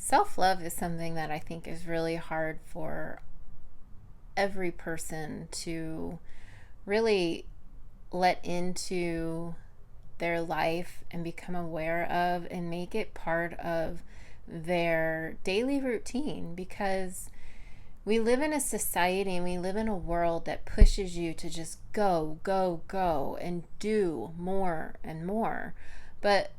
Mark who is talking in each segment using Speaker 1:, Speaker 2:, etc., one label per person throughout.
Speaker 1: Self-love is something that I think is really hard for every person to really let into their life and become aware of and make it part of their daily routine, because we live in a society and we live in a world that pushes you to just go, go, go and do more and more. But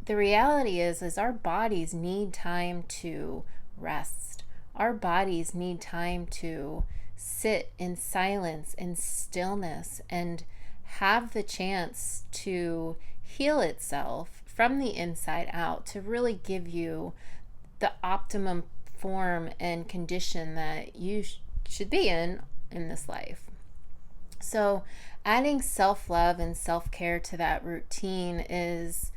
Speaker 1: the reality is our bodies need time to rest. Our bodies need time to sit in silence and stillness and have the chance to heal itself from the inside out, to really give you the optimum form and condition that you should be in this life. So adding self-love and self-care to that routine is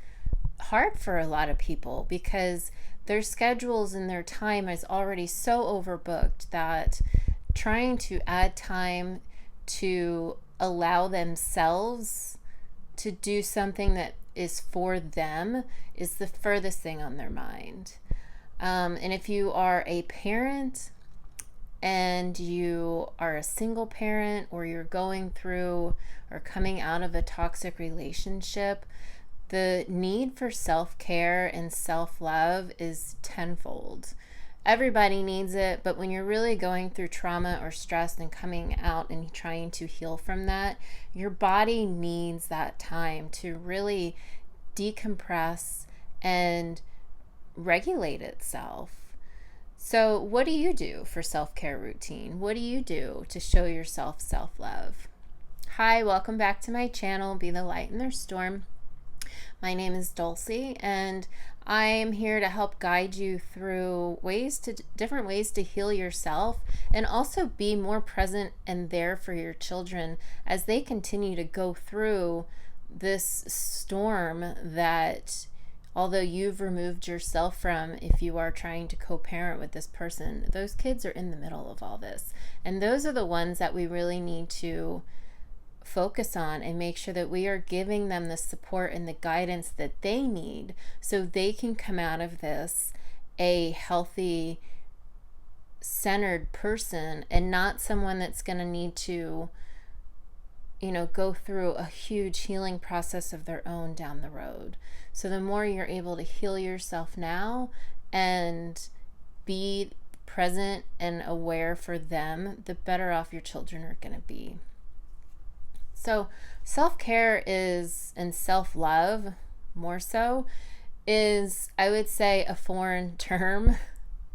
Speaker 1: hard for a lot of people because their schedules and their time is already so overbooked that trying to add time to allow themselves to do something that is for them is the furthest thing on their mind. And if you are a parent and you are a single parent, or you're going through or coming out of a toxic relationship, the need for self-care and self-love is tenfold. Everybody needs it, but when you're really going through trauma or stress and coming out and trying to heal from that, your body needs that time to really decompress and regulate itself. So what do you do for self-care routine? What do you do to show yourself self-love? Hi, welcome back to my channel, Be the Light in Their Storm. My name is Dulcie, and I am here to help guide you through different ways to heal yourself, and also be more present and there for your children as they continue to go through this storm that, although you've removed yourself from, if you are trying to co-parent with this person, those kids are in the middle of all this. And those are the ones that we really need to focus on and make sure that we are giving them the support and the guidance that they need so they can come out of this a healthy, centered person, and not someone that's going to need to, go through a huge healing process of their own down the road. So the more you're able to heal yourself now and be present and aware for them, the better off your children are going to be. So self-care is, and self-love more so, is, I would say, a foreign term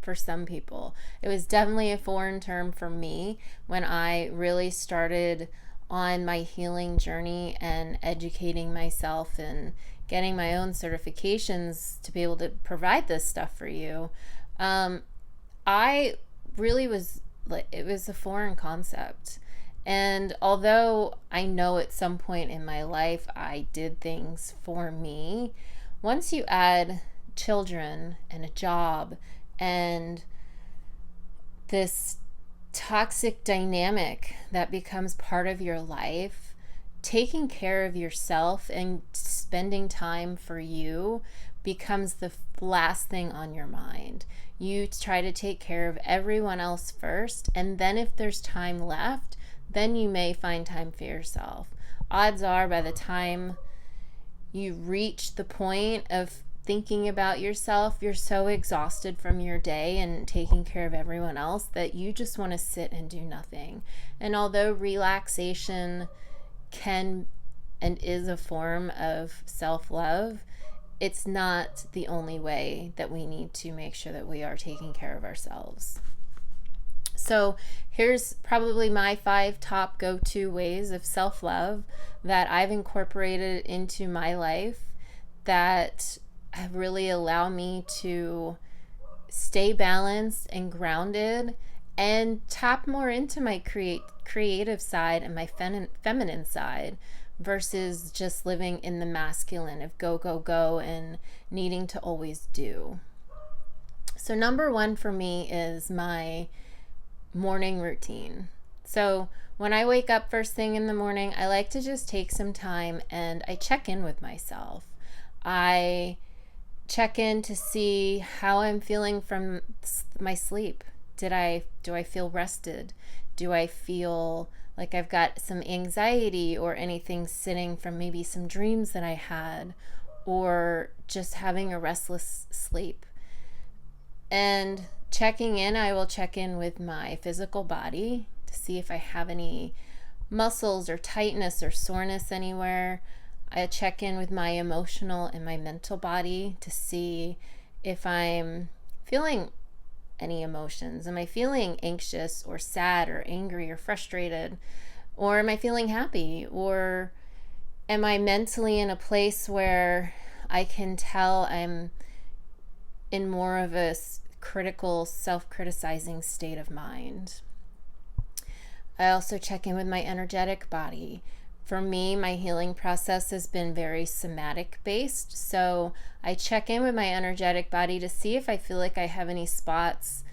Speaker 1: for some people. It was definitely a foreign term for me when I really started on my healing journey and educating myself and getting my own certifications to be able to provide this stuff for you. I really was like, it was a foreign concept. And although I know at some point in my life I did things for me, once you add children and a job and this toxic dynamic that becomes part of your life, taking care of yourself and spending time for you becomes the last thing on your mind. You try to take care of everyone else first, and then if there's time left, then you may find time for yourself. Odds are by the time you reach the point of thinking about yourself, you're so exhausted from your day and taking care of everyone else that you just want to sit and do nothing. And although relaxation can and is a form of self-love, it's not the only way that we need to make sure that we are taking care of ourselves. So here's probably my 5 top go-to ways of self-love that I've incorporated into my life that have really allowed me to stay balanced and grounded and tap more into my creative side and my feminine side versus just living in the masculine of go, go, go and needing to always do. So number 1 for me is my morning routine. So when I wake up first thing in the morning, I like to just take some time and I check in with myself. I check in to see how I'm feeling from my sleep. Do I feel rested? Do I feel like I've got some anxiety or anything sitting from maybe some dreams that I had, or just having a restless sleep? And checking in, I will check in with my physical body to see if I have any muscles or tightness or soreness anywhere. I check in with my emotional and my mental body to see if I'm feeling any emotions. Am I feeling anxious or sad or angry or frustrated? Or am I feeling happy? Or am I mentally in a place where I can tell I'm in more of a critical, self-criticizing state of mind? I also check in with my energetic body. For me, my healing process has been very somatic based. So I check in with my energetic body to see if I feel like I have any spots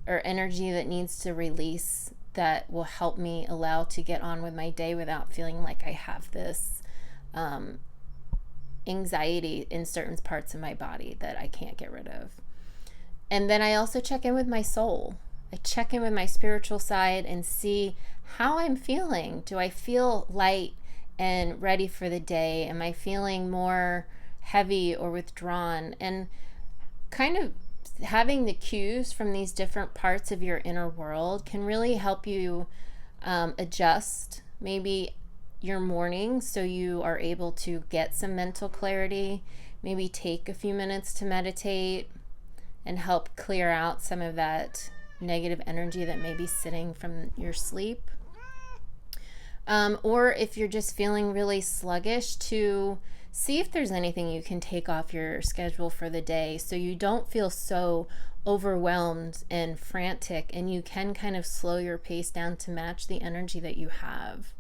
Speaker 1: or energy that needs to release that will help me allow to get on with my day without feeling like I have this anxiety in certain parts of my body that I can't get rid of. And then I also check in with my soul. I check in with my spiritual side and see how I'm feeling. Do I feel light and ready for the day? Am I feeling more heavy or withdrawn? And kind of having the cues from these different parts of your inner world can really help you adjust maybe your morning so you are able to get some mental clarity. Maybe take a few minutes to meditate and help clear out some of that negative energy that may be sitting from your sleep. Or if you're just feeling really sluggish, to see if there's anything you can take off your schedule for the day so you don't feel so overwhelmed and frantic, and you can kind of slow your pace down to match the energy that you have.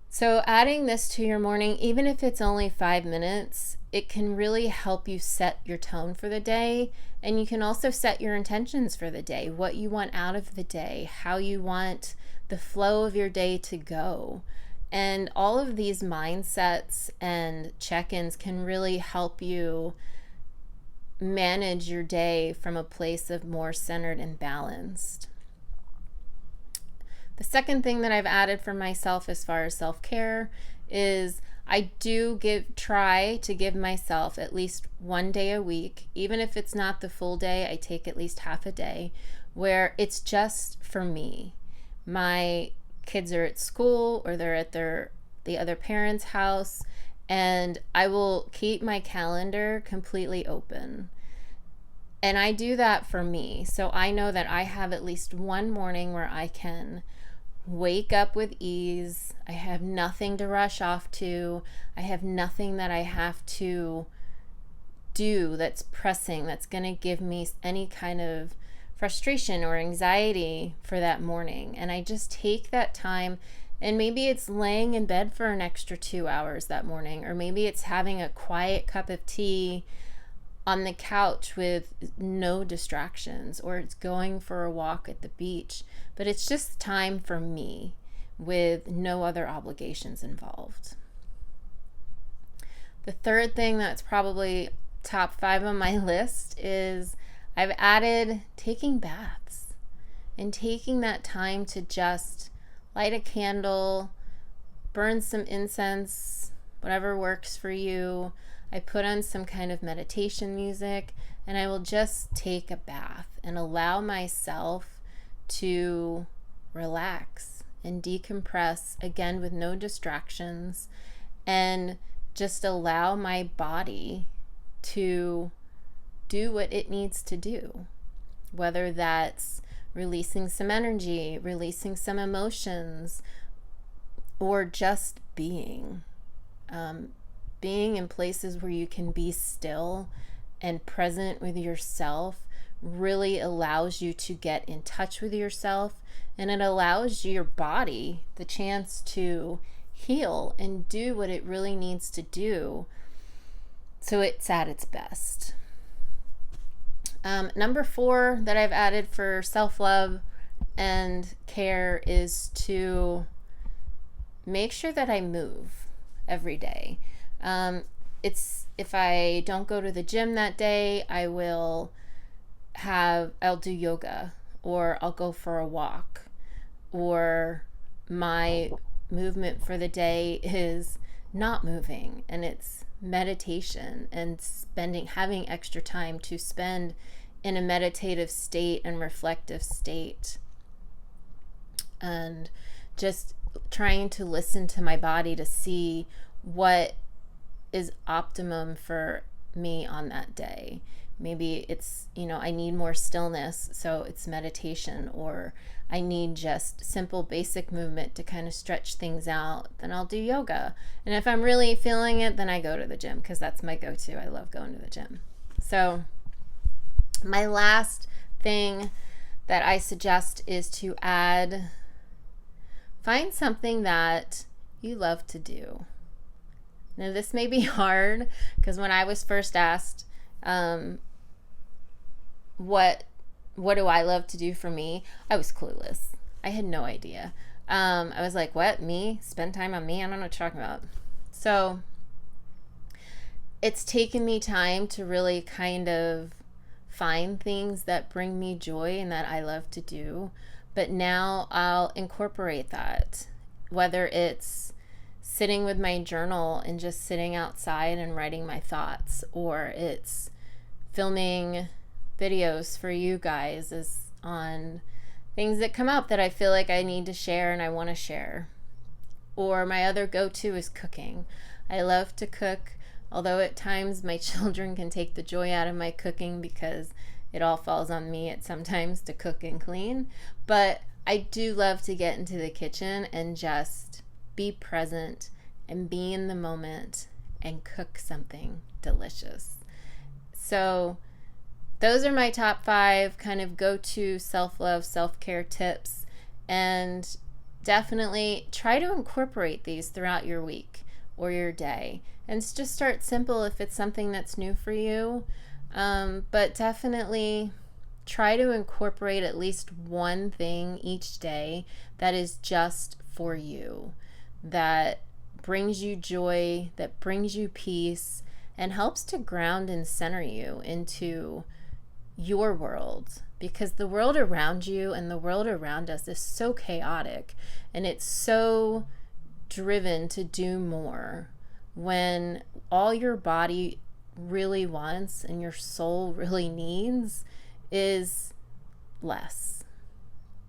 Speaker 1: So adding this to your morning, even if it's only 5 minutes, it can really help you set your tone for the day. And you can also set your intentions for the day, what you want out of the day, how you want the flow of your day to go. And all of these mindsets and check-ins can really help you manage your day from a place of more centered and balanced. The second thing that I've added for myself as far as self-care is I do try to give myself at least one day a week, even if it's not the full day. I take at least half a day where it's just for me. My kids are at school or they're at the other parent's house, and I will keep my calendar completely open. And I do that for me. So I know that I have at least one morning where I can wake up with ease. I have nothing to rush off to. I have nothing that I have to do that's pressing, that's going to give me any kind of frustration or anxiety for that morning. And I just take that time, and maybe it's laying in bed for an extra 2 hours that morning, or maybe it's having a quiet cup of tea on the couch with no distractions, or it's going for a walk at the beach. But it's just time for me with no other obligations involved. The third thing that's probably top 5 on my list is I've added taking baths and taking that time to just light a candle, burn some incense, whatever works for you. I put on some kind of meditation music, and I will just take a bath and allow myself to relax and decompress, again with no distractions, and just allow my body to do what it needs to do, whether that's releasing some energy, releasing some emotions, or just being in places where you can be still and present with yourself really allows you to get in touch with yourself, and it allows your body the chance to heal and do what it really needs to do so it's at its best. Number 4 that I've added for self-love and care is to make sure that I move every day. if I don't go to the gym that day, I'll do yoga, or I'll go for a walk, or my movement for the day is not moving, and it's meditation and having extra time to spend in a meditative state and reflective state, and just trying to listen to my body to see what is optimum for me on that day. Maybe it's, I need more stillness, so it's meditation, or I need just simple basic movement to kind of stretch things out, then I'll do yoga. And if I'm really feeling it, then I go to the gym, because that's my go-to. I love going to the gym. So my last thing that I suggest is to find something that you love to do. Now, this may be hard, because when I was first asked, what do I love to do for me, I was clueless. I had no idea. I was like, what? Me? Spend time on me? I don't know what you're talking about. So it's taken me time to really kind of find things that bring me joy and that I love to do. But now I'll incorporate that, whether it's sitting with my journal and just sitting outside and writing my thoughts, or it's filming videos for you guys on things that come up that I feel like I need to share and I want to share. Or my other go-to is cooking. I love to cook, although at times my children can take the joy out of my cooking, because it all falls on me at sometimes to cook and clean. But I do love to get into the kitchen and just be present and be in the moment and cook something delicious. So those are my top 5 kind of go-to self-love, self-care tips. And definitely try to incorporate these throughout your week or your day. And just start simple if it's something that's new for you. But definitely try to incorporate at least one thing each day that is just for you, that brings you joy, that brings you peace, and helps to ground and center you into your world. Because the world around you and the world around us is so chaotic, and it's so driven to do more, when all your body really wants and your soul really needs is less.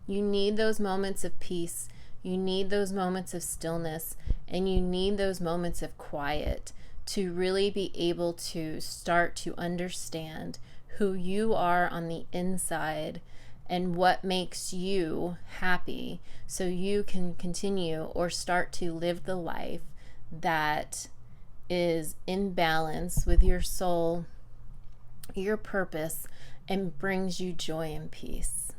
Speaker 1: You need those moments of peace, you need those moments of stillness, and you need those moments of quiet to really be able to start to understand who you are on the inside and what makes you happy, so you can continue or start to live the life that is in balance with your soul, your purpose, and brings you joy and peace.